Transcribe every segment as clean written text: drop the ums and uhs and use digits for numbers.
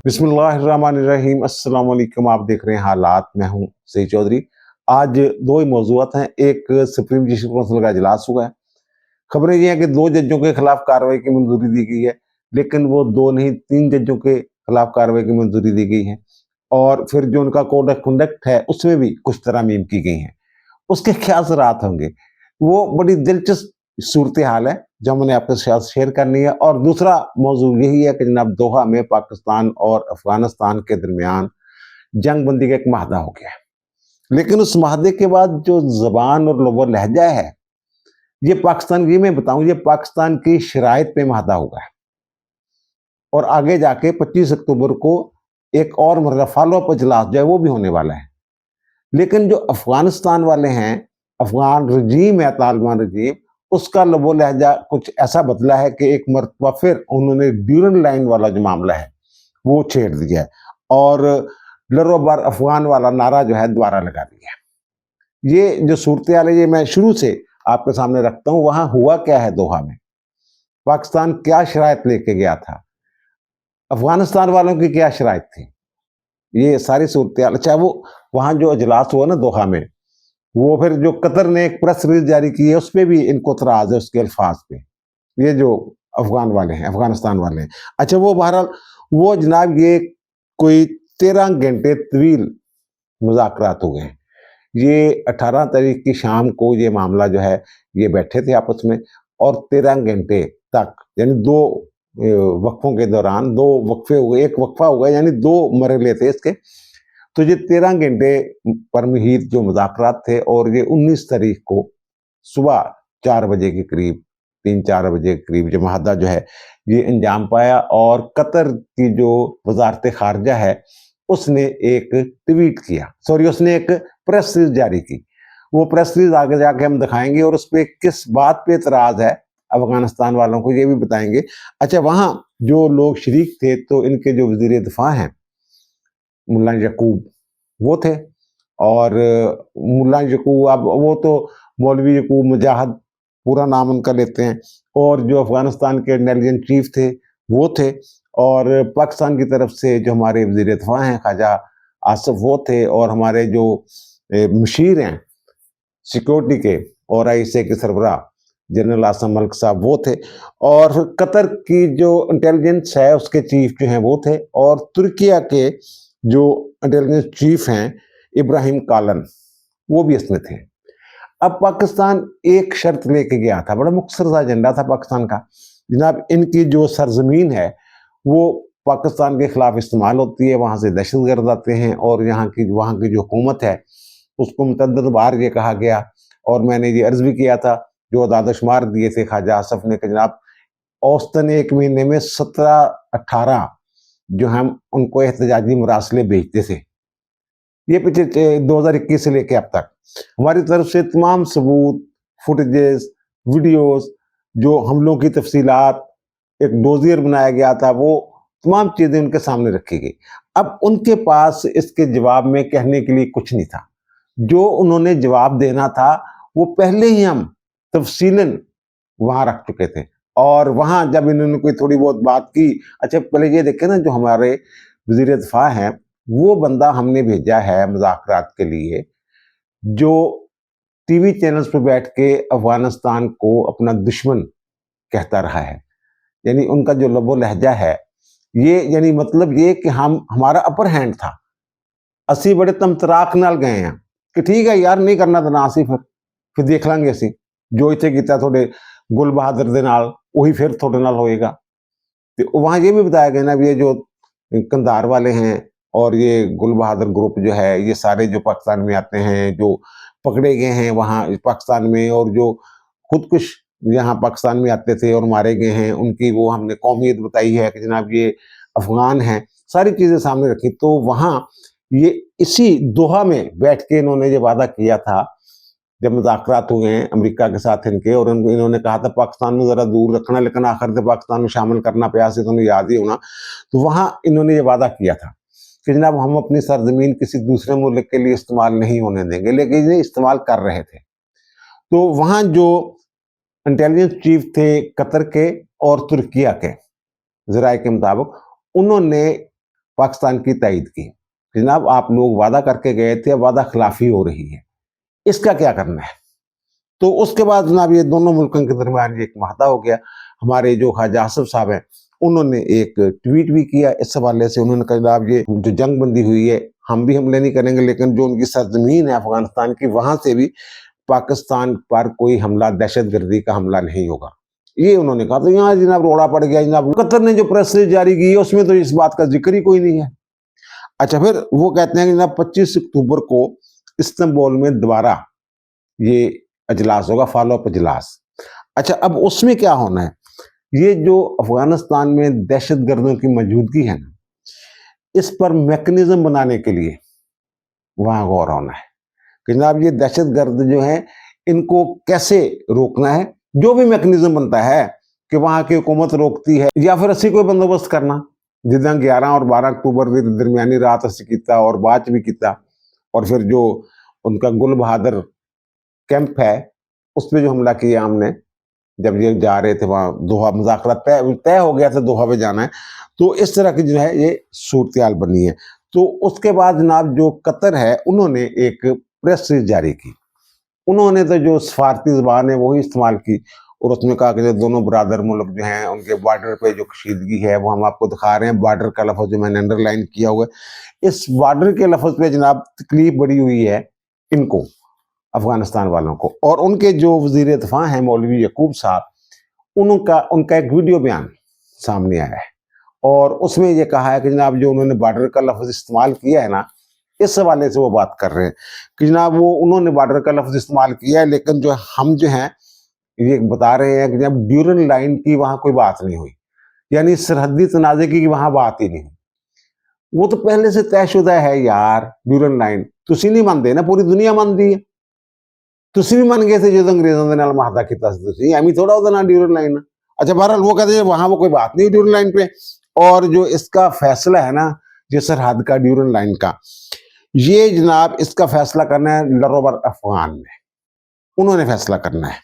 बिस्मिल्लाहिर्रहमानिर्रहीम। अस्सलाम वालेकुम। आप देख रहे हैं हालात। मैं हूं सईद चौधरी। आज दो ही मौजूआत हैं। एक, सुप्रीम जस्टिस काउंसिल का इजलास हुआ है। खबरें ये हैं कि दो जजों के खिलाफ कार्रवाई की मंजूरी दी गई है, लेकिन वो दो नहीं, तीन जजों के खिलाफ कार्रवाई की मंजूरी दी गई है। और फिर जो उनका कोड ऑफ कंडक्ट है उसमें भी कुछ तरमीम की गई हैं। उसके क्या असरात होंगे, वो बड़ी दिलचस्प सूरत हाल है जो मैंने आपके साथ शेयर करनी है। और दूसरा मौजू यही है कि जनाब दोहा में पाकिस्तान और अफगानिस्तान के दरमियान जंग बंदी का एक माहदा हो गया है, लेकिन उस माहदे के बाद जो जबान और लबो लहजा है, ये पाकिस्तान, ये मैं बताऊं, ये पाकिस्तान की शराइत पे माहदा हुआ है। और आगे जाके 25 अक्टूबर को एक और मरला फॉलो अप इजलास जो है वो भी होने वाला है। लेकिन जो अफगानिस्तान वाले हैं, अफगान रजीम है, तालिबान रजीम, उसका लबो लहजा कुछ ऐसा बदला है कि एक मरतबा फिर उन्होंने ड्यूरन लाइन वाला जो मामला है वो छेड़ दिया है और लरो बार अफगान वाला नारा जो है दोबारा लगा दिया है। ये जो सूरत हाल है ये मैं शुरू से आपके सामने रखता हूँ। वहां हुआ क्या है दोहा में, पाकिस्तान क्या शराइत लेके गया था, अफगानिस्तान वालों की क्या शराइत थी, ये सारी सूरत हाल। अच्छा, वो वहां जो इजलास हुआ ना दोहा में, वो फिर जो कतर ने एक प्रेस रिलीज जारी की है उस पर भी इनको तराज है, उसके अल्फाज पे, ये जो अफगान वाले हैं, अफगानिस्तान वाले हैं। अच्छा, वो बहरहाल वो जनाब ये कोई 13 घंटे तवील मुज़ाकरात हो गए। ये 18 तारीख की शाम को ये मामला जो है ये बैठे थे आपस में, और 13 घंटे तक, यानी दो वक्फों के दौरान दो वक्फे हुए, एक वक्फा हुआ, यानी दो मरहले थे इसके। तो ये 13 घंटे पर मुहित जो मुज़ाकरात थे, और ये 19 तारीख को सुबह 4 बजे के करीब, 3-4 बजे के करीब जो माहदा जो है ये अंजाम पाया। और कतर की जो वजारत खारजा है उसने एक ट्वीट किया, सॉरी, उसने एक प्रेस रिलीज जारी की। वो प्रेस रिलीज आगे जाके हम दिखाएंगे और उस पर किस बात पे इतराज है अफगानिस्तान वालों को ये भी बताएंगे। अच्छा, वहाँ जो लोग शरीक थे, तो इनके जो वजीर दिफा हैं मुल्ला यकूब, वो थे। और मुल्ला यकूब, अब वो तो मौलवी यकूब मुजाहिद पूरा नाम उनका लेते हैं। और जो अफगानिस्तान के इंटेलिजेंस चीफ थे वो थे। और पाकिस्तान की तरफ से जो हमारे वजीर दिफा हैं ख्वाजा आसिफ, वो थे। और हमारे जो मशीर हैं सिक्योरिटी के और आईएसए के सरबराह जनरल आसम मलिक साहब, वो थे। और कतर की जो इंटेलिजेंस है उसके चीफ जो हैं वो थे। और तुर्किया के जो इंटेलिजेंस चीफ हैं इब्राहिम कालन, वो भी इसमें थे। अब पाकिस्तान एक शर्त लेके गया था, बड़ा मुख्तसर सा एजेंडा था पाकिस्तान का। जनाब, इनकी जो सरजमीन है वो पाकिस्तान के खिलाफ इस्तेमाल होती है, वहाँ से दहशतगर्द आते हैं, और वहाँ की जो हुकूमत है उसको मुतअद्दिद बार ये कहा गया, और मैंने ये अर्ज भी किया था, जो अदादशुमार दिए थे ख्वाजा आसफ ने, कि जनाब औसतन एक महीने में 17-18 जो हम उनको एहतजाजी मुरासले भेजते थे। ये पिछले 2021 से लेके अब तक हमारी तरफ से तमाम सबूत, फुटेजेस, वीडियोस, जो हमलों की तफसीलात, एक डोजियर बनाया गया था, वो तमाम चीज़ें उनके सामने रखी गई। अब उनके पास इसके जवाब में कहने के लिए कुछ नहीं था। जो उन्होंने जवाब देना था वो पहले ही हम तफसीलन वहाँ रख चुके थे। और वहाँ जब इन्होंने कोई थोड़ी बहुत बात की, अच्छा पहले ये देखें ना, जो हमारे वज़ीर दिफा हैं वो बंदा हमने भेजा है मुज़ाकरात के लिए, जो टीवी चैनल्स पे बैठ के अफगानिस्तान को अपना दुश्मन कहता रहा है। यानी उनका जो लबो लहजा है ये, यानी मतलब ये कि हम, हमारा अपर हैंड था, असी बड़े तमतराक नाल गए हैं कि ठीक है यार, नहीं करना तो ना सी, फिर देख लांगे असी जो इतने किया थोड़े गुल बहादुर दे नाल, वही फिर थोड़े नाल होएगा। तो वहाँ ये भी बताया गया ना, ये जो कंधार वाले हैं और ये गुल बहादुर ग्रुप जो है, ये सारे जो पाकिस्तान में आते हैं, जो पकड़े गए हैं वहाँ पाकिस्तान में, और जो खुदकुश यहाँ पाकिस्तान में आते थे और मारे गए हैं, उनकी वो हमने कौमियत बताई है कि जनाब ये अफगान हैं, सारी चीज़ें सामने रखी। तो वहाँ ये इसी दोहा में बैठ के इन्होंने ये वादा किया था, जब मुज़ाकरात हुए हैं अमेरिका के साथ इनके, और इन्होंने कहा था पाकिस्तान में ज़रा दूर रखना, लेकिन आखिर से पाकिस्तान में शामिल करना पाया से तुम्हें याद ही होना। तो वहाँ इन्होंने ये वादा किया था कि जनाब हम अपनी सरजमीन किसी दूसरे मुल्क के लिए इस्तेमाल नहीं होने देंगे, लेकिन ये इस्तेमाल कर रहे थे। तो वहाँ जो इंटेलिजेंस चीफ थे कतर के और तुर्किया के ज़राए के मुताबिक, उन्होंने पाकिस्तान की तायद की, जनाब आप लोग वादा करके गए थे, वादा खिलाफी हो रही है, इसका क्या करना है। तो उसके बाद जनाब ये दोनों मुल्कों के दरमियान एक माहदा हो गया। हमारे जो ख्वाजा आसिफ साहब हैं उन्होंने एक ट्वीट भी किया इस हवाले से। उन्होंने कहा जनाब ये जो जंग बंदी हुई है हम भी हमले नहीं करेंगे, लेकिन जो उनकी सरजमीन है अफगानिस्तान की वहां से भी पाकिस्तान पर कोई हमला, दहशतगर्दी का हमला नहीं होगा, ये उन्होंने कहा। तो यहाँ जनाब रोड़ा पड़ गया। जनाब कतर ने जो प्रेस रिलीज जारी की है उसमें तो इस बात का जिक्र ही कोई नहीं है। अच्छा, फिर वो कहते हैं कि जनाब 25 अक्टूबर को इस्तांबुल में दोबारा ये अजलास होगा, फॉलो अप अजलास। अच्छा, अब उसमें क्या होना है, ये जो अफगानिस्तान में दहशतगर्दों की मौजूदगी है ना, इस पर मैकेनिज्म बनाने के लिए वहां गौर होना है कि जनाब ये दहशतगर्द जो है इनको कैसे रोकना है। जो भी मैकेनिज्म बनता है कि वहां की हुकूमत रोकती है या फिर असि कोई बंदोबस्त करना, जिदा 11 और 12 अक्टूबर की दरमियानी रात असी किया और बाद भी किया। और फिर जो उनका गुल बहादुर कैंप है उस पर जो हमला किया हमने, जब ये जा रहे थे वहां दोहा, मुज़ाकरा तय हो गया था दोहा पे जाना है। तो इस तरह की जो है ये सूरत बनी है। तो उसके बाद जनाब जो कतर है उन्होंने एक प्रेस रिलीज जारी की। उन्होंने तो जो सफारती ज़बान है वही इस्तेमाल की और उसमें कहा कि जो दोनों बरादर मुल्क जो हैं उनके बॉर्डर पे जो कशीदगी है वो हम आपको दिखा रहे हैं। बॉर्डर का लफ्ज़ जो मैंने अंडरलाइन किया हुआ है, इस बॉर्डर के लफ्ज़ पे जनाब तकलीफ बड़ी हुई है इनको, अफगानिस्तान वालों को। और उनके जो वज़ीर दिफा हैं मौलवी यकूब साहब, उनका एक वीडियो बयान सामने आया है और उसमें ये कहा है कि जनाब जो उन्होंने बॉर्डर का लफ्ज़ इस्तेमाल किया है ना, इस हवाले से वो बात कर रहे हैं कि जनाब वो उन्होंने बॉर्डर का लफ्ज़ इस्तेमाल किया है, लेकिन जो हम जो हैं ये बता रहे हैं कि जब ड्यूरल लाइन की वहां कोई बात नहीं हुई, यानी सरहदी तनाज़े की वहां बात ही नहीं हुई। वो तो पहले से तयशुदा है यार, ड्यूरल लाइन तुसी नहीं मानते ना, पूरी दुनिया मानती है। तुसी भी मान गए थे जो अंग्रेजों के नाल माहदा किया तुसी, एवं थोड़ा ਉਹਦੇ ਨਾਲ ड्यूरल लाइन। अच्छा, बहरहाल वो कहते हैं वहां वो कोई बात नहीं ड्यूरल लाइन पे। और जो इसका फैसला है ना, जो सरहद का ड्यूरल लाइन का, ये जनाब इसका फैसला करना है लरोबर अफगान ने, उन्होंने फैसला करना है।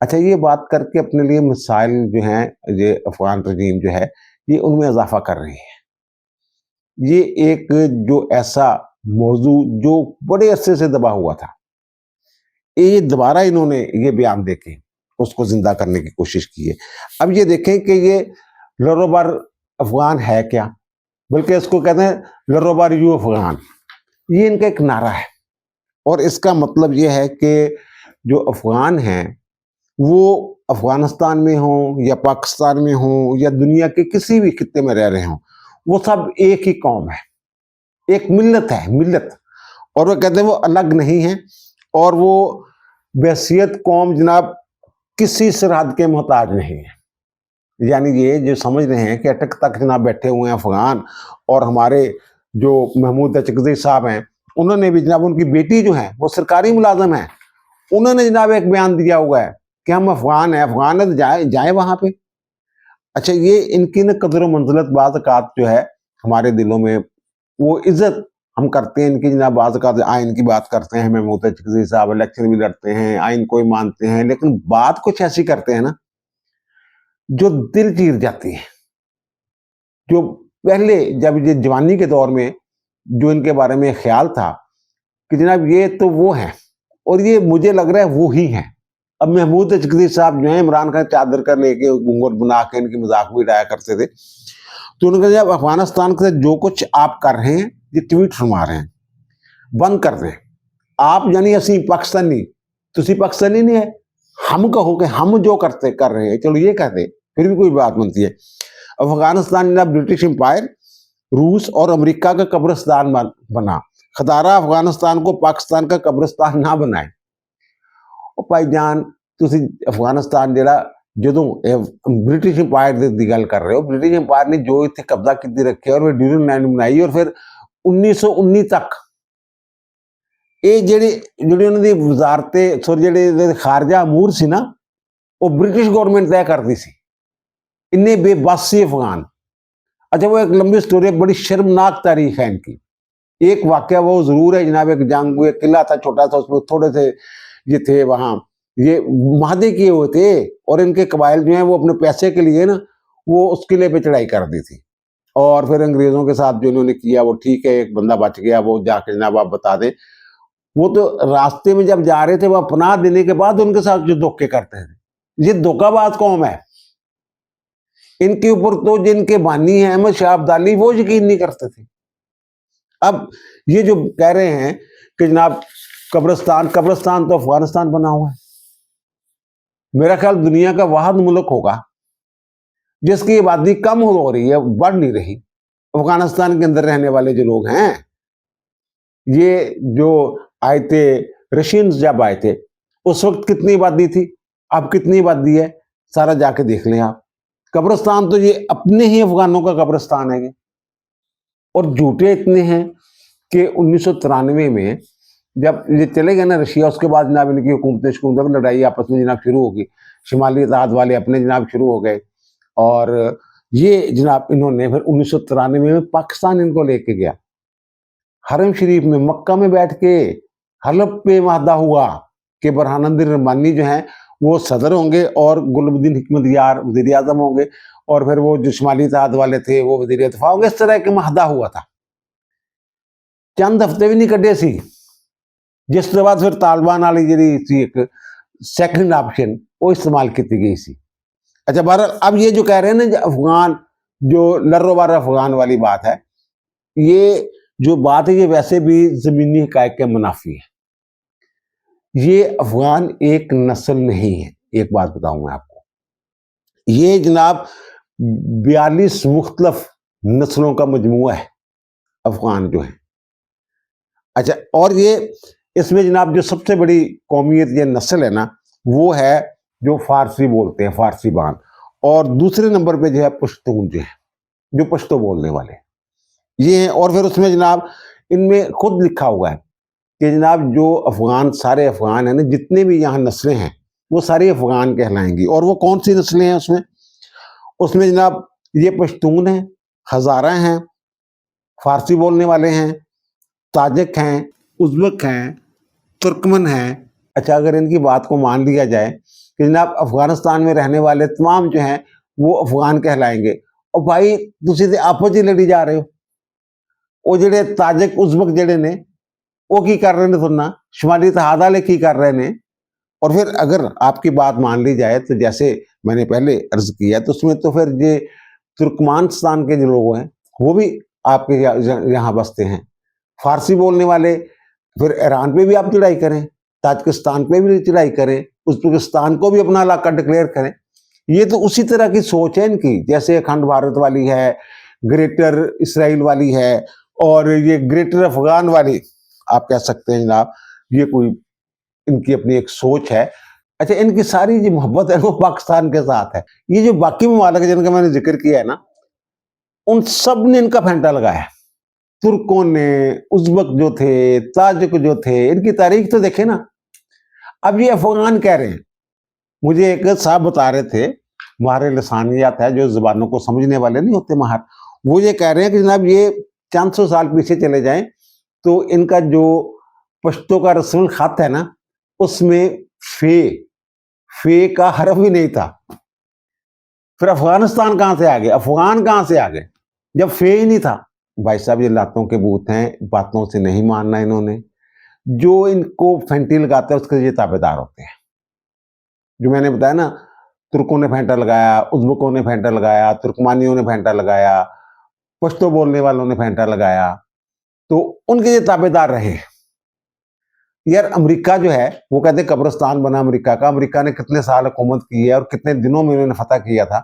अच्छा, ये बात करके अपने लिए मिसाइल जो हैं ये अफगान रजीम जो है ये उनमें इजाफा कर रही है। ये एक जो ऐसा मौजू जो बड़े अरसे से दबा हुआ था, ये दोबारा इन्होंने ये बयान देके उसको जिंदा करने की कोशिश की है। अब ये देखें कि ये लरोबर अफगान है क्या, बल्कि इसको कहते हैं लरोबर यू अफगान। ये इनका एक नारा है और इसका मतलब ये है कि जो अफगान हैं वो अफगानिस्तान में हों या पाकिस्तान में हों या दुनिया के किसी भी खित्ते में रह रहे हों, वो सब एक ही कौम है, एक मिल्लत है, मिल्लत। और वो कहते हैं वो अलग नहीं है और वो बहसियत कौम जनाब किसी सरहद के मोहताज नहीं है। यानी ये जो समझ रहे हैं कि अटक तक जनाब बैठे हुए हैं अफगान, और हमारे जो महमूद अचकज़ई साहब हैं उन्होंने भी जनाब, उनकी बेटी जो है वो सरकारी मुलाजम है, उन्होंने जनाब एक बयान दिया हुआ है कि हम अफगान है तो जाए वहां पे। अच्छा, ये इनकी न कदर मंजिलत बाज़ औक़ात जो है हमारे दिलों में वो इज्जत हम करते हैं इनकी जनाब, बाज़ औक़ात आइन की बात करते हैं, महमूद अचकज़ई साहब इलेक्शन भी लड़ते हैं, आइन को ही मानते हैं, लेकिन बात कुछ ऐसी करते हैं ना जो दिल चीर जाती है। जो पहले जब ये जवानी के दौर में जो इनके बारे में ख्याल था कि जनाब ये तो वो हैं, और ये मुझे लग रहा है वो ही हैं। अब महमूद अचकज़ई साहब जो है इमरान खान चादर कर लेके घूंघट बना के इनकी मजाक भी उड़ाया करते थे। तो उन्होंने कहा जब अफगानिस्तान के जो कुछ आप कर रहे हैं, ये ट्वीट फरमा रहे हैं, बंद कर दें आप। यानी असी पाकिस्तानी, तुसी पाकिस्तानी नहीं है, हम कहो कि हम जो करते कर रहे हैं, चलो ये कहते फिर भी कोई बात बनती है। अफगानिस्तान ना ब्रिटिश एम्पायर, रूस और अमेरिका का कब्रिस्तान बना, खतारा अफगानिस्तान को पाकिस्तान का कब्रिस्तान ना बनाए। और भाईजान तुसी अफगानिस्तान जरा ਜਦੋਂ ब्रिटिश एम्पायर की गल कर रहे हो, ब्रिटिश एम्पायर ने जो इतने कब्जा की रखे और ड्यूरल लाइन बनाई, और फिर 1919 तक ये ਜਿਹੜੀ ਉਹਨਾਂ ਦੀ ਵਜ਼ਾਰਤੇ ਸੌਰੀ ਜਿਹੜੇ ਖਾਰਜਾ ਅਮੂਰ ਸੀ ਨਾ वो ब्रिटिश गवर्नमेंट तय करती सी। इन्ने बेबस सी अफगान। अच्छा, वो एक लंबी स्टोरी है, बड़ी शर्मनाक तारीख है इनकी। एक वाकया वो जरूर है जनाब, एक जंग, एक किला था छोटा सा, उसमें थोड़े से ये थे वहां, ये माहदे किए हुए थे और इनके कबाइल जो हैं वो अपने पैसे के लिए ना वो उस किले पे चढ़ाई कर दी थी। और फिर अंग्रेजों के साथ जो इन्होंने किया वो ठीक है, एक बंदा बच गया, वो जाके जनाब आप बता दें। वो तो रास्ते में जब जा रहे थे वो पनाह देने के बाद उनके साथ जो धोखे करते थे, ये धोखाबाज कौम है। इनके ऊपर तो जिनके बानी है अहमद शाह अब्दाली, वो यकीन नहीं करते थे। अब ये जो कह रहे हैं कि जनाब कब्रिस्तान तो अफगानिस्तान बना हुआ है। मेरा ख्याल दुनिया का वाहिद मुल्क होगा जिसकी आबादी कम हो रही है, बढ़ नहीं रही। अफगानिस्तान के अंदर रहने वाले जो लोग हैं, ये जो आए थे रशियंस, जब आए थे उस वक्त कितनी आबादी थी, अब कितनी आबादी है, सारा जाके देख लें आप। कब्रिस्तान तो ये अपने ही अफगानों का कब्रिस्तान है। और झूठे इतने हैं कि 1993 में जब ये चले गए ना रशिया, उसके बाद जनाब इनकी हुकूमतें लड़ाई आपस में जनाब शुरू होगी। शिमाली इत्तेहाद वाले अपने जनाब शुरू हो गए, और ये जनाब इन्होंने फिर 1993 में पाकिस्तान इनको लेके गया। हरम शरीफ में मक्का में बैठ के हलफ पे वादा हुआ कि बुरहानुद्दीन रब्बानी जो हैं वो सदर होंगे और गुलबुद्दीन हिकमतयार वज़ीर आज़म होंगे, और फिर वो जो शिमाली इत्तेहाद वाले थे वो वज़ीर दिफा होंगे। इस तरह के माहदा हुआ था। चंद हफ्ते भी नहीं कटे सी, जिसके बाद फिर तालिबान वाली जी एक सेकंड ऑप्शन वो इस्तेमाल की गई सी। अच्छा, बहरहाल अब ये जो कह रहे हैं ना अफगान, जो लर्रोबार अफगान वाली बात है, ये जो बात है ये वैसे भी जमीनी हकायक के मुनाफी है। ये अफगान एक नस्ल नहीं है। एक बात बताऊं मैं आपको, ये जनाब 42 मुख्तलफ नस्लों का मजमुआ है अफगान जो है। अच्छा, और ये इसमें जनाब जो सबसे बड़ी कौमियत या नस्ल है ना, वो है जो फारसी बोलते हैं, फारसी बान, और दूसरे नंबर पे जो है पश्तून जो है, जो पश्तो बोलने वाले ये हैं। और फिर उसमें जनाब इनमें खुद लिखा हुआ है कि जनाब जो अफगान, सारे अफगान है ना, जितने भी यहाँ नस्लें हैं वो सारी अफगान कहलाएंगी। और वो कौन सी नस्लें हैं उसमें? उसमें जनाब ये पश्तून हैं, हज़ारा हैं, फारसी बोलने वाले हैं, ताजिक हैं, उज़्बेक हैं, तुर्कमन हैं। अच्छा, अगर इनकी बात को मान लिया जाए कि जनाब अफगानिस्तान में रहने वाले तमाम जो हैं वो अफगान कहलाएंगे। और भाई तुसी तो आपस ही लड़ी जा रहे हो। वो जेडे ताजिक उज़्बेक जेडे ने वो की कर रहे ने, सुनना शुमाली इत्तेहाद वाले की कर रहे ने। और फिर अगर आपकी बात मान ली जाए तो जैसे मैंने पहले अर्ज किया, तो उसमें तो फिर ये तुर्कमानिस्तान के जो लोग हैं वो भी आपके यहाँ बसते हैं। फारसी बोलने वाले फिर ईरान पे भी आप चढ़ाई करें, ताजिकिस्तान पे भी चढ़ाई करें, उज़्बेकिस्तान को भी अपना इलाका डिक्लेयर करें। ये तो उसी तरह की सोच है इनकी, जैसे अखंड भारत वाली है, ग्रेटर इसराइल वाली है, और ये ग्रेटर अफगान वाली आप कह सकते हैं जनाब। ये कोई इनकी अपनी एक सोच है। अच्छा, इनकी सारी जो मोहब्बत है वो पाकिस्तान के साथ है। ये जो बाकी ममालिक जिनका मैंने जिक्र किया है ना, उन सब ने इनका फेंटा लगाया। तुर्कों ने, उज़्बेक जो थे, ताजिक जो थे, इनकी तारीख तो देखे ना। अब ये अफगान कह रहे हैं। मुझे एक साहब बता रहे थे, माहिर लिसानियात है, जो ज़बानों को समझने वाले नहीं होते माहिर, वो ये कह रहे हैं कि जनाब ये 400 साल पीछे चले जाएं तो इनका जो पश्तो का रस्मुल खत है ना, उसमें फे का हरफ भी नहीं था। फिर अफगानिस्तान कहां से आ गए, अफगान कहां से आ गए जब फे ही नहीं था? भाई साहब, ये लातों के बूत हैं, बातों से नहीं मानना इन्होंने। जो इनको फेंटी लगाते हैं उसके ये ताबेदार होते हैं। जो मैंने बताया ना, तुर्कों ने फेंटा लगाया, उज़्बेकों ने फेंटा लगाया, तुर्कमानियों ने फेंटा लगाया, पश्तो बोलने वालों ने फेंटा लगाया, तो उनके ये ताबेदार रहे। यार अमेरिका जो है वो कहते कब्रिस्तान बना अमेरिका का। अमेरिका ने कितने साल हुकूमत की है और कितने दिनों में उन्होंने फतह किया था।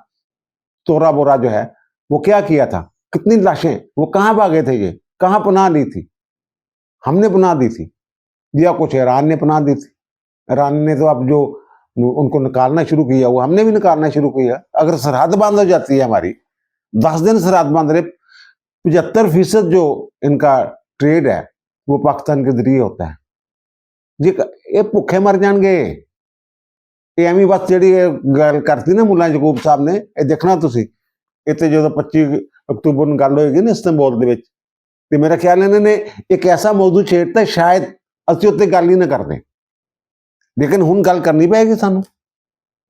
तोरा बोरा जो है वो क्या किया था, कितनी लाशें, वो कहाँ भागे थे, ये कहाँ पनाह ली थी? हमने पनाह दी थी, या कुछ ईरान ने पनाह दी थी। ईरान ने तो अब जो उनको निकालना शुरू किया, वो हमने भी निकालना शुरू किया। अगर सरहद बंद हो जाती है हमारी, 10 दिन सरहद बंद रहे, 75% जो इनका ट्रेड है वो पाकिस्तान के जरिए होता है। ये भुखे मर जाएंगे। एवं बस जी गल करती ना मुला यकूब साहब ने, ये देखना तुसी इतने जो 25 अक्तूबर गल होगी ना इस्तांबुल दे विच, ते मेरा ख्याल इन्होंने एक ऐसा मौजू छेड़ता शायद असं उत्ते गल ही ना करते, लेकिन हुण गल करनी पेगी सानू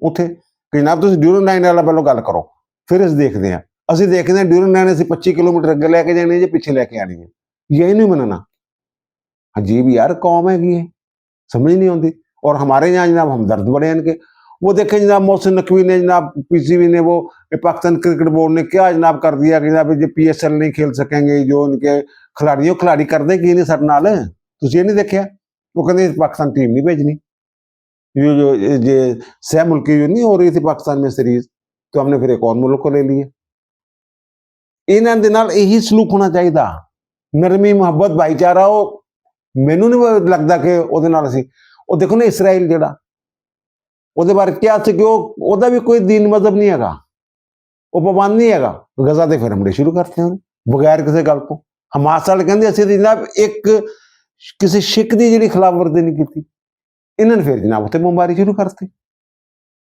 उत्थे कि जनाब तुसीं ड्यूरो लाइन वाला पहलों गल करो, फिर इस देखते हैं। ਅਸੀਂ ਦੇਖਦੇ ਹਾਂ ਡਿਊਰਨ ਲੈਣੇ ਅਸੀਂ 25 ਕਿਲੋਮੀटर ਅੱਗੇ ਲੈ ਕੇ ਜਾਣੀ ਜਾਂ ਪਿੱਛੇ ਲੈ ਕੇ ਆਣੀ है, यही नहीं मनना। अजीब यार कौम हैगी है, समझ नहीं आती। और हमारे यहाँ जनाब हमदर्द बड़े हैं इनके। वो देखें जनाब मोहसिन नकवी ने, जनाब पीसीबी ने, वो पाकिस्तान क्रिकेट बोर्ड ने क्या जनाब कर दिया कि जनाब जो PSL नहीं खेल सकेंगे जो उनके खिलाड़ी कर दें कि नहीं सर नाल तुझे नहीं देखा। वो कहते पाकिस्तान टीम नहीं भेजनी, जो सह मुल्की जो नहीं हो रही थी पाकिस्तान में सीरीज, तो हमने फिर एक और मुल्क को ले लिया। इन्हां दे नाल यही सलूक होना चाहिए, नरमी मुहब्बत भाईचारा। वो मैनू नहीं लगता कि ਉਹਦੇ ਨਾਲ ਅਸੀਂ ਉਹ देखो ना इसराइल ਜਿਹੜਾ ਉਹਦੇ ਬਾਰੇ ਕਿਹਾ ਸੀ ਕਿ ਉਹਦਾ भी कोई दीन मजहब नहीं हैगा, वो पाबंद नहीं हैगा। गजा ਦੇ ਫਿਰ हमले शुरू करते हैं बगैर किसी गल ਤੋਂ। हमास वाले ਕਹਿੰਦੇ ਅਸੀਂ जनाब एक किसी सिख ਦੀ ਜਿਹੜੀ खिलाफवर्जी नहीं की, इन्होंने फिर जनाब उत्ते बमबारी शुरू करती।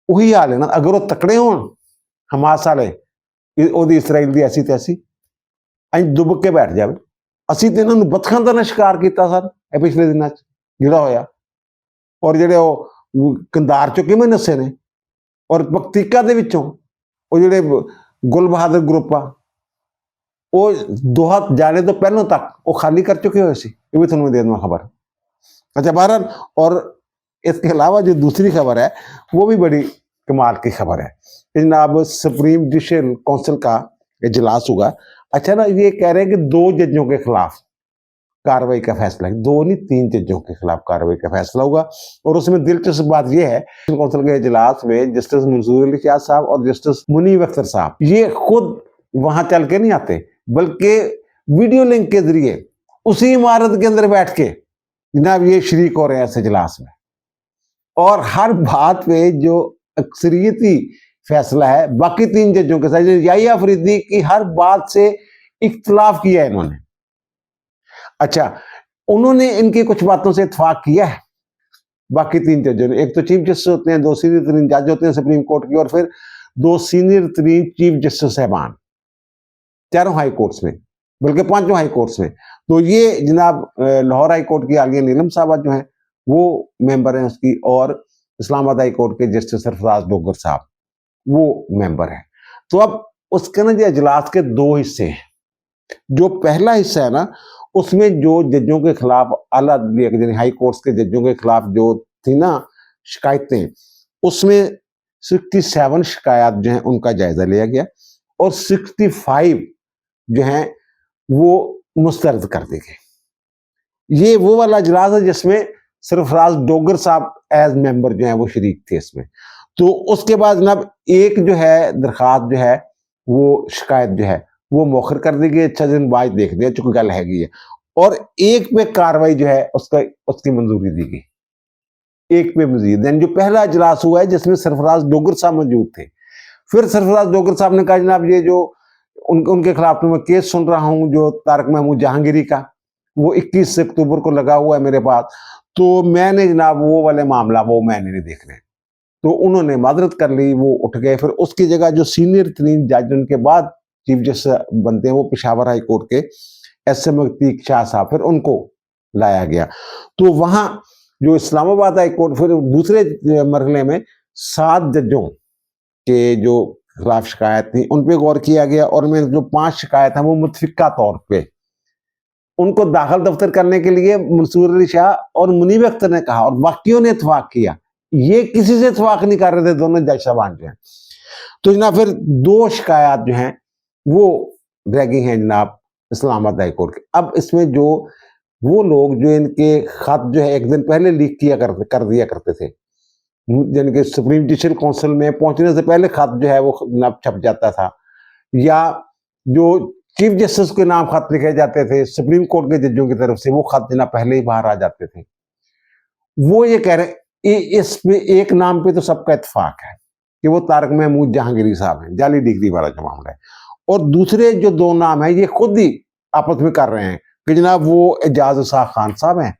वही हाल है ना, अगर वो तकड़े होण हमास वाले ਉਹਦੀ इसराइल ਦੀ ऐसी तैसी अं दुब के बैठ जाए। ਅਸੀਂ ਤੇ ਇਹਨਾਂ ਨੂੰ ਬਤਖਾਂ ਦਾ ਸ਼ਿਕਾਰ ਕੀਤਾ ਸਰ ਇਹ ਪਿਛਲੇ ਦਿਨਾਂ 'ਚ ਜਿਹੜਾ ਹੋਇਆ। ਔਰ ਜਿਹੜੇ ਉਹ ਕੰਧਾਰ 'ਚੋਂ ਕਿਵੇਂ ਨੱਸੇ ਨੇ, ਔਰ ਪਕਤੀਕਾ ਦੇ ਵਿੱਚੋਂ ਉਹ ਜਿਹੜੇ ਗੁਲ ਬਹਾਦਰ ਗਰੁੱਪ ਆ ਉਹ ਦੋਹਾ ਜਾਣੇ ਤੋਂ ਪਹਿਲਾਂ ਤੱਕ ਉਹ ਖਾਲੀ कर चुके हुए सी। ये भी ਤੁਹਾਨੂੰ दे दूँ खबर। अच्छा बहरहाल, और इसके अलावा जो दूसरी खबर है वो भी बड़ी कमाल की खबर है। जनाब सुप्रीम जुडिशल काउंसिल का इजलास हुआ। अच्छा ना, ये कह रहे हैं कि 2 जजों के खिलाफ कार्रवाई का फैसला है, 2 नहीं 3 जजों के खिलाफ कार्रवाई का फैसला होगा। और उसमें दिलचस्प बात यह है काउंसिल के इजलास में जस्टिस मंसूर अली शाह साहब और जस्टिस मुनीब अख्तर साहब ये खुद वहां चल के नहीं आते, बल्कि वीडियो लिंक के जरिए उसी इमारत के अंदर बैठ के जनाब ये शरीक हो रहे हैं इस इजलास में। और हर बात पे जो अक्सरियती फैसला है बाकी 3 जजों के साथ, याहिया फरीदी की हर बात से इख्तलाफ किया है इन्होंने। अच्छा, उन्होंने इनकी कुछ बातों से इत्तेफाक किया है बाकी 3 जजों ने। एक तो चीफ जस्टिस होते हैं, 2 सीनियर तरीन जज होते हैं सुप्रीम कोर्ट की, और फिर 2 सीनियर तरीन चीफ जस्टिस साहबान चारों हाई कोर्ट्स में, बल्कि 5 हाई कोर्ट्स में। तो ये जनाब लाहौर हाई कोर्ट की आलिया नीलम साहबा जो है वो मेंबर हैं उसकी, और इस्लामाबाद हाई कोर्ट के जस्टिस सरफराज डोगर साहब वो मेंबर है। तो अब उसके ना जो इजलास के 2 हिस्से हैं। जो पहला हिस्सा है ना, उसमें जो जजों के खिलाफ आला अदालत हाई कोर्ट्स के जजों के खिलाफ जो थी ना शिकायतें, उसमें 67 शिकायत जो हैं उनका जायजा लिया गया, और 65 जो हैं वो मुस्तरद कर दी गई। ये वो वाला इजलास है जिसमें सरफराज डोगर साहब एज मेंबर जो हैं वो शरीक थे इसमें। तो उसके बाद जनाब एक जो है दरखास्त जो है वो शिकायत जो है वो मौखर कर दी गई, 6 दिन बाद देख दिया चूंकि गल हैगी है। और एक पे कार्रवाई जो है उसकी मंजूरी दी गई, एक पे मजीद। जो पहला इजलास हुआ है जिसमें सरफराज डोगर साहब मौजूद थे, फिर सरफराज डोगर साहब ने कहा जनाब ये जो उनके खिलाफ मैं केस सुन रहा हूँ जो तारक महमूद जहांगीरी का, वो 21 अक्टूबर को लगा हुआ है मेरे पास, तो मैंने जनाब वो वाले मामला वो मैंने नहीं देख रहे। तो उन्होंने माजरत कर ली, वो उठ गए। फिर उसकी जगह जो सीनियर तरीन जज उनके बाद चीफ जस्टिस बनते हैं वो पेशावर हाई कोर्ट के SM अतीक शाह साहब, फिर उनको लाया गया। तो वहां जो इस्लामाबाद हाई कोर्ट, फिर दूसरे मरहले में 7 जजों के जो खिलाफ शिकायत थी उन पर गौर किया गया, और उनमें जो 5 शिकायत हैं वो मुतफिका तौर पे उनको दाखिल दफ्तर करने के लिए मंसूर अली शाह और मुनीब अख्तर ने कहा, और बाकियों ने इत्तेफाक किया। ये किसी से इत्तेफाक नहीं कर रहे थे दोनों जज साहबान जो हैं। तो जनाब फिर 2 शिकायत जो हैं वो रह गई हैं जनाब इस्लामाबाद हाई कोर्ट के। अब इसमें जो वो लोग जो इनके खत जो है एक दिन पहले लीक कर दिया करते थे, यानी कि सुप्रीम जुडिशल काउंसिल में पहुंचने से पहले खत जो है वो जनाब छप जाता था, या जो चीफ जस्टिस के नाम खत लिखे जाते थे सुप्रीम कोर्ट के जजों की तरफ से, वो खत जनाब पहले ही बाहर आ जाते थे। वो ये कह रहे इसमें एक नाम पे तो सबका इत्तेफाक है कि वो तारक महमूद जहांगीरी साहब हैं, जाली डिग्री वाला जो मामला है। और दूसरे जो 2 नाम है ये खुद ही आपस में कर रहे हैं कि जनाब वो एजाज उसाक खान साहब हैं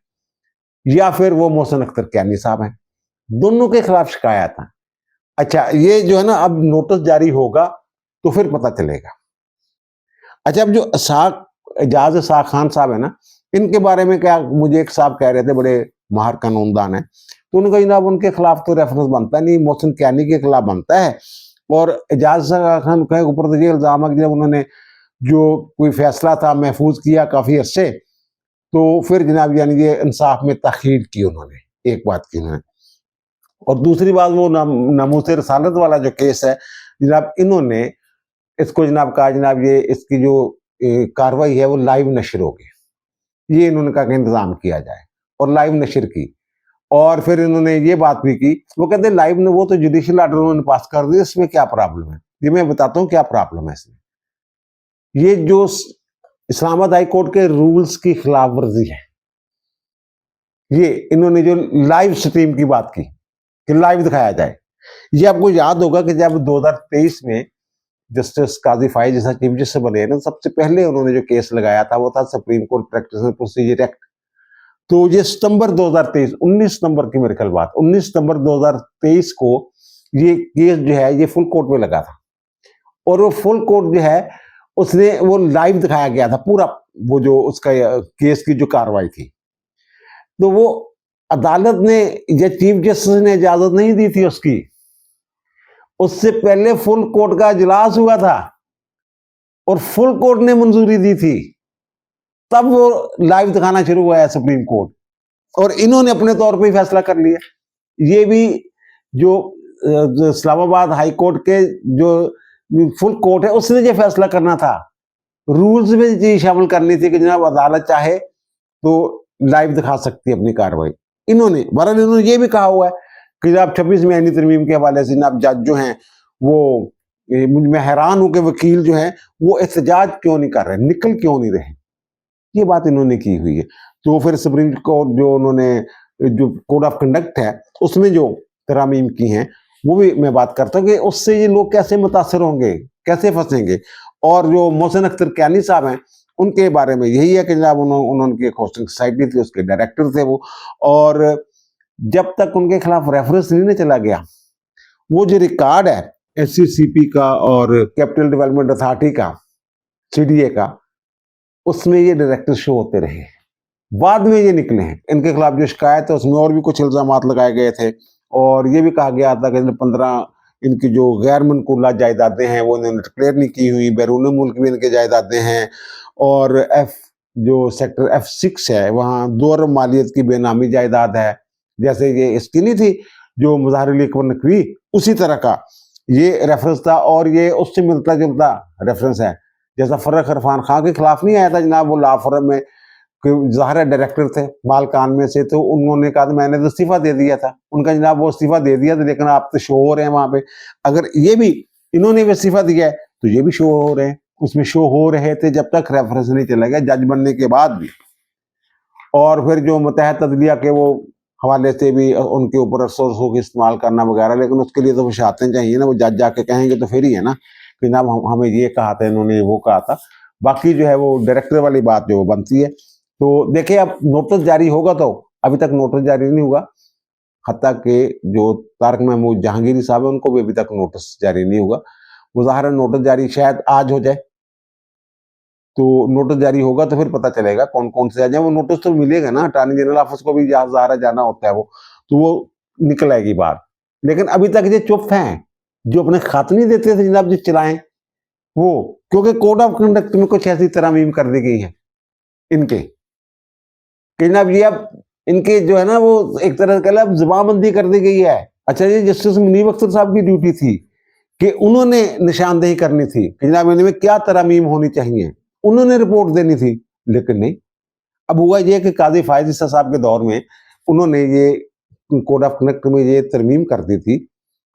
या फिर वो मोहसिन अख्तर कैनी साहब हैं, दोनों के खिलाफ शिकायत है। अच्छा, ये जो है ना अब नोटिस जारी होगा तो फिर पता चलेगा। अच्छा, अब जो एजाज उसाक खान साहब है ना, इनके बारे में क्या मुझे एक साहब कह रहे थे, बड़े माहिर कानूनदान है, तो उन्होंने कहा जनाब उनके खिलाफ तो रेफरेंस बनता नहीं, मोहसिन कैनी के खिलाफ बनता है, और एजाज खान के ऊपर तो ये इल्जाम है कि जब उन्होंने जो कोई फैसला था महफूज किया काफी अरसे, तो फिर जनाब यानी ये इंसाफ में ताखीर की उन्होंने, एक बात की उन्होंने। और दूसरी बात वो नामूस रसालत वाला जो केस है जनाब, इन्होंने इसको जनाब कहा जनाब ये इसकी जो कार्रवाई है वो लाइव नशर होगी, ये इन्होंने कहा कि इंतजाम किया जाए, और लाइव नशर की। और फिर इन्होंने ये बात भी की, वो कहते हैं लाइव ने वो तो जुडिशियल ऑर्डर उन्होंने पास कर दिया, इसमें क्या प्रॉब्लम है। ये मैं बताता हूँ क्या प्रॉब्लम है इसमें। ये जो इस्लामाबाद हाई कोर्ट के रूल्स की खिलाफ वर्जी है, ये इन्होंने जो लाइव स्ट्रीम की बात की कि लाइव दिखाया जाए। ये आपको याद होगा कि जब 2023 में जस्टिस काजी फाइज जैसा चीफ जस्टिस बने ना, सबसे पहले उन्होंने जो केस लगाया था वो था supreme court practice procedure act. तो ये सितंबर 2023, 19 नंबर की मेरे ख्याल बात, 19 नंबर 2023 को ये केस जो है ये फुल कोर्ट में लगा था, और वो फुल कोर्ट जो है उसने वो लाइव दिखाया गया था पूरा, वो जो उसका केस की जो कार्रवाई थी। तो वो अदालत ने, ये चीफ जस्टिस ने इजाजत नहीं दी थी उसकी, उससे पहले फुल कोर्ट का इजलास हुआ था और फुल कोर्ट ने मंजूरी दी थी, तब वो लाइव दिखाना शुरू हुआ है सुप्रीम कोर्ट, और इन्होंने अपने तौर पे फैसला कर लिया। ये भी जो इस्लामाबाद हाई कोर्ट के जो फुल कोर्ट है उसने ये फैसला करना था, रूल्स में ये शामिल करनी थी कि जनाब अदालत चाहे तो लाइव दिखा सकती है अपनी कार्रवाई। इन्होंने बहरहाल इन्होंने ये भी कहा हुआ है कि जनाब 26 में आईनी तरमीम के हवाले से जनाब जज जो हैं वो, मैं हैरान हूं कि वकील जो है वो एहतजाज क्यों नहीं कर रहे, निकल क्यों नहीं रहे, ये बात इन्होंने की हुई है। तो फिर सुप्रीम कोर्ट जो उन्होंने जो कोड ऑफ कंडक्ट है उसमें जो तरामीम की हैं वो भी मैं बात करता हूँ कि उससे ये लोग कैसे मुतासर होंगे, कैसे फंसेंगे। और जो मोहसिन अख्तर कैनी साहब हैं उनके बारे में यही है कि जनाब उन्होंने एक होस्टिंग सोसाइटी थी, उसके डायरेक्टर थे वो, और जब तक उनके खिलाफ रेफरेंस नहीं चला गया, वो जो रिकॉर्ड है SCCP का और कैपिटल डेवलपमेंट अथॉरिटी का, CDA का, उसमें ये डायरेक्टर शो होते रहे। बाद में ये निकले हैं, इनके खिलाफ जो शिकायत है उसमें और भी कुछ इल्जाम लगाए गए थे, और ये भी कहा गया था कि 15 इनकी जो गैर मनकूला जायदादें हैं वो इन्होंने डिक्लेयर नहीं की हुई, बैरून मुल्क भी इनके जायदादें हैं, और जो सेक्टर F6 है वहाँ 2 अरब मालियत की बेनामी जायदाद है, जैसे ये इसकी नहीं थी जो मुज़ाहिर अकबर नकवी, उसी तरह का ये रेफरेंस था, और ये उससे मिलता जुलता रेफरेंस है। जैसा फर्रुख इरफान खान के खिलाफ नहीं आया था जनाब, वो लॉ फर्म में ज़ाहिर डायरेक्टर थे मालकान में से, तो उन्होंने कहा मैंने तो इस्तीफा दे दिया था, उनका जनाब वो इस्तीफा दे दिया था, लेकिन आप तो शो हो रहे हैं वहां पे। अगर ये भी इन्होंने भी इस्तीफा दिया है तो ये भी शो हो रहे हैं, उसमें शो हो रहे थे जब तक रेफरेंस नहीं चला गया, जज बनने के बाद भी। और फिर जो मुतहद अदलिया के वो हवाले से भी उनके ऊपर सोर्सों को इस्तेमाल करना वगैरह, लेकिन उसके लिए तो वशातें चाहिए ना, वो जज जाके कहेंगे तो फिर ही है ना कि जनाब हमें ये कहा था, इन्होंने वो कहा था। बाकी जो है वो डायरेक्टर वाली बात जो बनती है, तो देखिए अब नोटिस जारी होगा, तो अभी तक नोटिस जारी नहीं हुआ, हत्ता के जो तारक महमूद जहांगीरी साहब है उनको भी अभी तक नोटिस जारी नहीं हुआ। मुज़ाहरा नोटिस जारी शायद आज हो जाए, तो नोटिस जारी होगा तो फिर पता चलेगा कौन कौन से आ जाए। वो नोटिस तो मिलेगा ना, अटॉर्नी जनरल ऑफिस को भी ज़ाहिर जाना होता है, वो तो वो निकल आएगी बात। लेकिन अभी तक ये चुप हैं, जो अपने खत नहीं देते थे जनाब जी चलाएं वो, क्योंकि कोड ऑफ कंडक्ट में कुछ ऐसी तरमीम कर दी गई है इनके कि जनाब ये अब इनके जो है ना वो एक तरह का जबानबंदी कर दी गई है। अच्छा, ये जस्टिस मुनीब अख्तर साहब की ड्यूटी थी कि उन्होंने निशानदेही करनी थी कि जनाब इनमें क्या तरमीम होनी चाहिए, उन्होंने रिपोर्ट देनी थी, लेकिन नहीं। अब हुआ ये कि काजी फायज ईसा साहब के दौर में उन्होंने ये कोड ऑफ कंडक्ट में ये तरमीम कर दी थी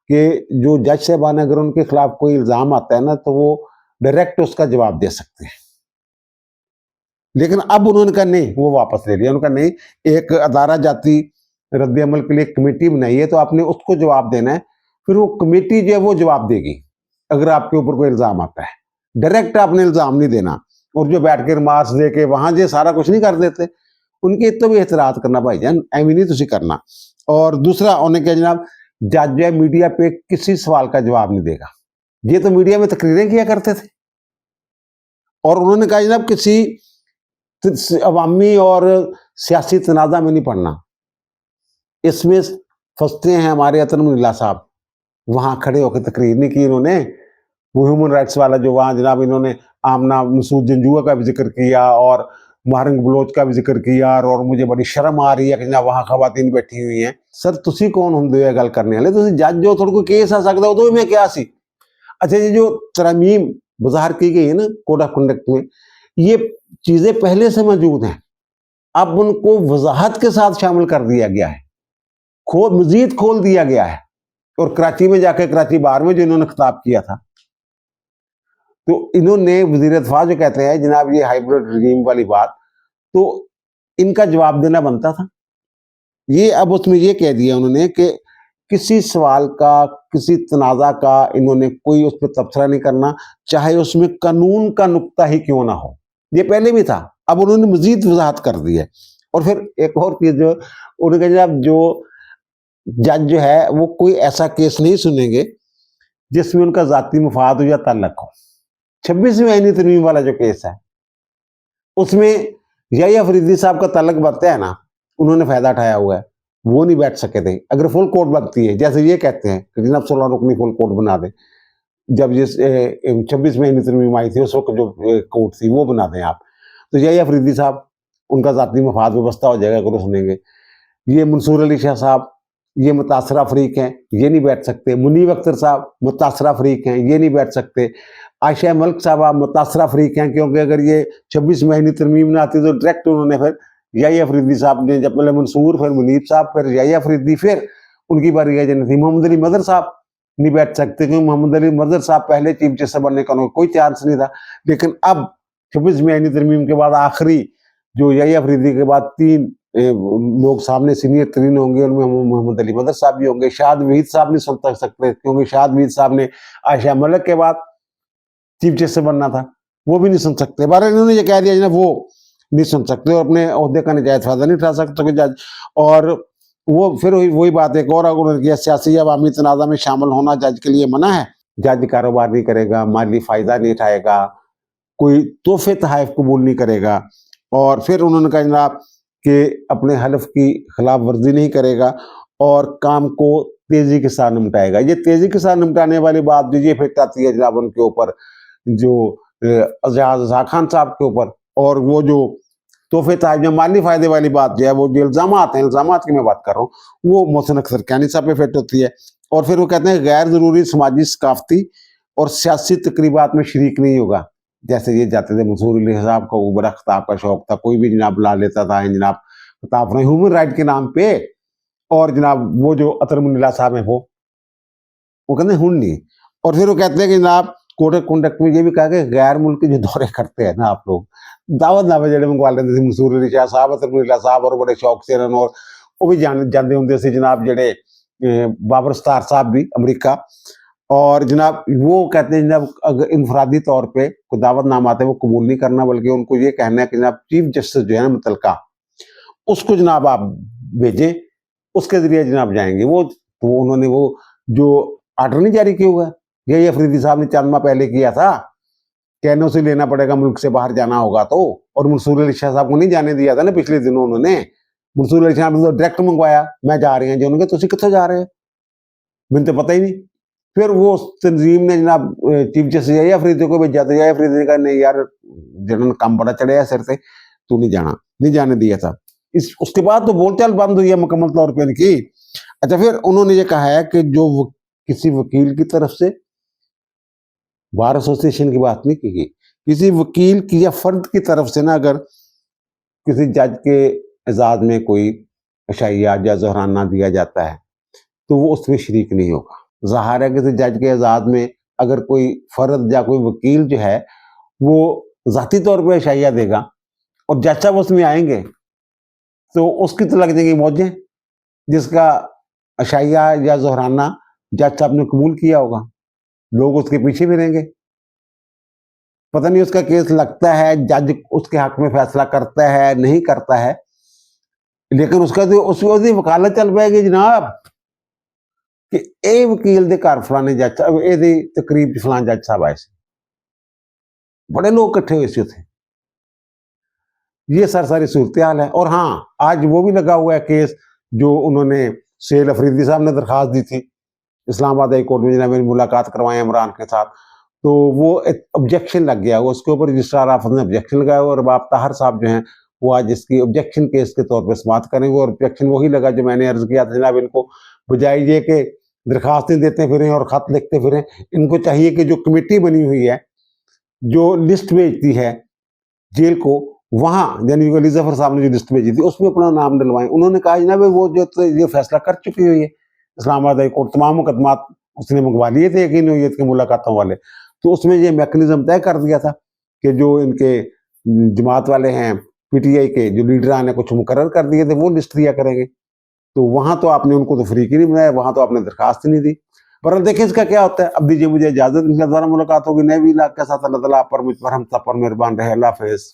कि जो जज साहबान अगर उनके खिलाफ कोई इल्जाम आता है ना तो वो डायरेक्ट उसका जवाब दे सकते हैं। लेकिन अब उन्होंने कहा नहीं, वो वापस ले लिया, उन्होंने कहा नहीं, एक अदारा जाती रद्द अमल के लिए कमेटी बनाई है तो आपने उसको जवाब देना है, फिर वो कमेटी जो है वो जवाब देगी अगर आपके ऊपर कोई इल्जाम आता है, डायरेक्ट आपने इल्जाम नहीं देना। और जो बैठ के रिमार्क्स दे के वहां जो सारा कुछ नहीं कर देते, उनके तो भी एतराज करना भाईजान, एवं नहीं तुझे करना। और दूसरा उन्हें क्या जनाब, जज है मीडिया पे किसी सवाल का जवाब नहीं देगा, ये तो मीडिया में तकरीरें किया करते थे। और उन्होंने कहा जनाब किसी अवामी और सियासी तनाज़ा में नहीं पड़ना, इसमें फंसते हैं हमारे अतन मुनीला साहब, वहां खड़े होकर तकरीर नहीं की इन्होंने। वो ह्यूमन राइट्स वाला जो वहां जनाब इन्होंने आमना मसूद जंजुआ का भी जिक्र किया और मारंग बलोच का भी जिक्र किया, और मुझे बड़ी शर्म आ रही है कि जनाब वहां खवातीन बैठी हुई हैं। सर तुसी कौन होंदे हो गल करने वाले? तुसी जज जो थोड़ा कोई केस आ सकता उदों मैं क्या सी। अच्छा, ये जो तरमीम बाहर की गई है ना कोड ऑफ कंडक्ट में, ये चीजें पहले से मौजूद हैं, अब उनको वजाहत के साथ शामिल कर दिया गया है, मजीद खोल दिया गया है। और कराची में जाकर, कराची बार में जो इन्होंने खिताब किया था, तो इन्होंने वजीर दफा जो कहते हैं जनाब ये हाइब्रिड रजीम वाली बात, तो इनका जवाब देना बनता था। ये अब उसमें ये कह दिया उन्होंने कि किसी सवाल का, किसी तनाज़ा का इन्होंने कोई उस पर तबसरा नहीं करना, चाहे उसमें कानून का नुक्ता ही क्यों ना हो। ये पहले भी था, अब उन्होंने मजीद वजाहत कर दी है। और फिर एक और चीज जो उन्होंने कहा, जो जज जो है वो कोई ऐसा केस नहीं सुनेंगे जिसमें उनका जाती मुफाद हो या ताल्लुक हो। 26वीं आईनी तरमीम वाला जो केस है उसमें या फरीदी साहब का ताल्लुक बनता है ना, उन्होंने फायदा उठाया हुआ है, वो नहीं बैठ सके थे। अगर फुल कोर्ट बनती है, जैसे ये कहते हैं कि जनाब 16 रुकनी फुल कोर्ट बना दे, जब ये 26वीं आईनी तरमीम आई थी उस वक्त जो कोर्ट थी वो बना दें आप, तो या फरीदी साहब उनका जाती मुफाद व्यवस्था हो जाएगा, अगर सुनेंगे। ये मंसूर अली शाह साहब ये मुतासरा फरीक हैं, ये नहीं बैठ सकते। मुनीब अख्तर साहब मुतासरा फरीक हैं, ये नहीं बैठ सकते। आयशा मलिक साहब मुतासरा फरीक हैं, क्योंकि अगर ये 26 महीने तरमीम ना आती तो डायरेक्ट उन्होंने फिर याया फरीदी साहब ने, जब पहले मंसूर, फिर मुनीब साहब, फिर याया फरीदी, फिर उनकी बारी आ जानी थी। मोहम्मद अली मदर साहब नहीं बैठ सकते, क्योंकि मोहम्मद अली मदर साहब पहले चीफ जस्टिस बनने का कोई चांस नहीं था। लेकिन अब 26 महीने तरमीम के बाद आखिरी जो याया फरीदी के बाद 3 लोग सामने सीनियर तरीन होंगे, उनमें मोहम्मद अली मदर साहब भी होंगे। शाद वहीद साहब नहीं सुन सकते, क्योंकि शाद वहीद साहब ने आयशा मलिक के बाद चीफ जस्टिस बनना था, वो भी नहीं सुन सकते। बार इन्होंने ये कह दिया ना वो नहीं सुन सकते और अपने ओहदे का नजायज फायदा नहीं उठा सकते जज। और वो फिर वही बात एक और उन्होंने किया, सियासी अवामी तनाज़ा में शामिल होना जज के लिए मना है। जज कारोबार नहीं करेगा, माली फायदा नहीं उठाएगा, कोई तोहफे तहाइफ कबूल नहीं करेगा। और फिर उन्होंने कहा जनाब कि अपने हलफ की खिलाफ वर्जी नहीं करेगा और काम को तेजी के साथ निपटाएगा। ये तेजी के साथ निपटाने वाली बात जो ये फिट आती है जनाब उनके ऊपर, जो अजाज रज़ा खान साहब के ऊपर, और वो जो तोहफे तहाइफ जो माली फायदे वाली बात जो है, वो जो इल्जामात हैं, इल्जामात की मैं बात कर रहा हूँ, वो मोहसिन अख्तर कैनी साहब पे फिट होती है। और फिर वो कहते हैं गैर जरूरी समाजी सकाफती और सियासी तकरीबात में शरीक नहीं होगा। जैसे ये जाते थे, मंसूर अली साहब को बड़ा खिताब का शौक था, कोई भी जनाब ला लेता था जनाब खिताब ह्यूमन राइट के नाम पे। और जनाब वो जो अतर मुनीला साहब हैं वो कहते हैं हुन नहीं। और फिर वो कहते हैं कि जनाब कोड ऑफ कंडक्ट में ये भी कहा कि गैर मुल्की जो दौरे करते हैं ना आप लोग, दावत नामे जेडे मंगवा लेते थे मंसूर अली शाह साहब, अतर मुनीला साहब, और बड़े शौक से, और वो भी जाते होंगे से जनाब जेडे बाबर स्टार साहब भी अमरीका। और जनाब वो कहते हैं जनाब अगर इनफरादी तौर पे कोई दावत नाम आते हैं वो कबूल नहीं करना, बल्कि उनको ये कहना है कि जनाब चीफ जस्टिस जो है ना मुतलका, उसको जनाब आप भेजें, उसके जरिए जनाब जाएंगे। वो तो उन्होंने वो जो आर्डर नहीं जारी किया हुआ, ये अफरीदी साहब ने चंद माह पहले किया था, कहने से लेना पड़ेगा, मुल्क से बाहर जाना होगा तो। और मंसूर अली शाह साहब को नहीं जाने दिया था ना पिछले दिनों उन्होंने। मंसूर अली शाह ने तो डायरेक्ट मंगवाया, मैं जा रहे हैं जो, उन्होंने तुम कितने जा रहे हैं, मैंने तो पता ही नहीं। फिर वो तंजीम ने जनाब चीफ जस्टिस या अफरीदी को भेजा, तो या अफरीदी ने कहा नहीं यार जिन्होंने काम बड़ा चढ़ाया सिर से, तू नहीं जाना, नहीं जाने दिया था। उसके बाद तो बोलचाल बंद हुई है मुकम्मल तौर पर इनकी। अच्छा, फिर उन्होंने ये कहा है कि जो किसी वकील की तरफ से, बार एसोसिएशन की बात नहीं की गई, किसी वकील की या फर्द की तरफ से ना अगर किसी जज के एजाज में कोई अशाइया या जहराना दिया जाता है तो वो उसमें शरीक नहीं होगा। ज़ाहिर है किसी जज के एजाज में अगर कोई फर्द या कोई वकील जो है वो ज़ाती तौर पर अशाइया देगा और जज साहब उसमें आएंगे तो उसकी तो लग जाएंगी मौजें, जिसका अशाइया या जहराना जज साहब ने कबूल किया होगा, लोग उसके पीछे भी रहेंगे। पता नहीं उसका केस लगता है, जज उसके हक में फैसला करता है नहीं करता है, लेकिन उसका तो उसकी वकालत चल पाएगी जनाब कि ए वकील दे घर फलाने जज साहब ए तकरीब फलान जज साहब आए, बड़े लोग इकट्ठे हुए थे। ये सारी सूरत हाल है। और हाँ, आज वो भी लगा हुआ है केस जो उन्होंने सेल अफरीदी साहब ने दरखास्त दी थी इस्लामाबाद हाई कोर्ट में जनाब मेरी मुलाकात करवाएं इमरान के साथ, तो वो एक ऑब्जेक्शन लग गया, उसके ऊपर रजिस्ट्रार ऑफिस ने ऑब्जेक्शन लगाया और बाप ताहर साहब जो हैं वो आज इसकी ऑब्जेक्शन केस के तौर पर समाप्त करेंगे। और ऑब्जेक्शन वही लगा जो मैंने अर्ज किया था जनाब, इनको बजाय ये कि दरखास्तें देते फिरें और खत लिखते फिरें, इनको चाहिए कि जो कमेटी बनी हुई है जो लिस्ट भेजती है जेल को, वहां यानी अली जफर साहब ने जो लिस्ट भेजी थी उसमें अपना नाम डलवाएं। उन्होंने कहा जनाब वो जो तो ये फैसला कर चुकी हुई है इस्लामाबाद हाई कोर्ट, तमाम मुकदमात उसने मंगवा लिए थे यकीन नोयत की मुलाकातों वाले, तो उसमें ये मैकेनिज्म तय कर दिया था कि जो इनके जमात वाले हैं पीटीआई के जो लीडरान है कुछ मुकर्रर कर दिए थे वो लिस्ट दिया करेंगे। तो वहां तो आपने उनको तो फ्री की नहीं बनाया, वहां तो आपने दरखास्त नहीं दी। पर देखिए इसका क्या होता है। अब दीजिए मुझे इजाजत, दोबारा मुलाकात होगी नए व्लॉग के साथ। अल्लाह ताला आप पर मुझ पर हम सब पर मेहरबान रहे। अल्लाह हाफिज।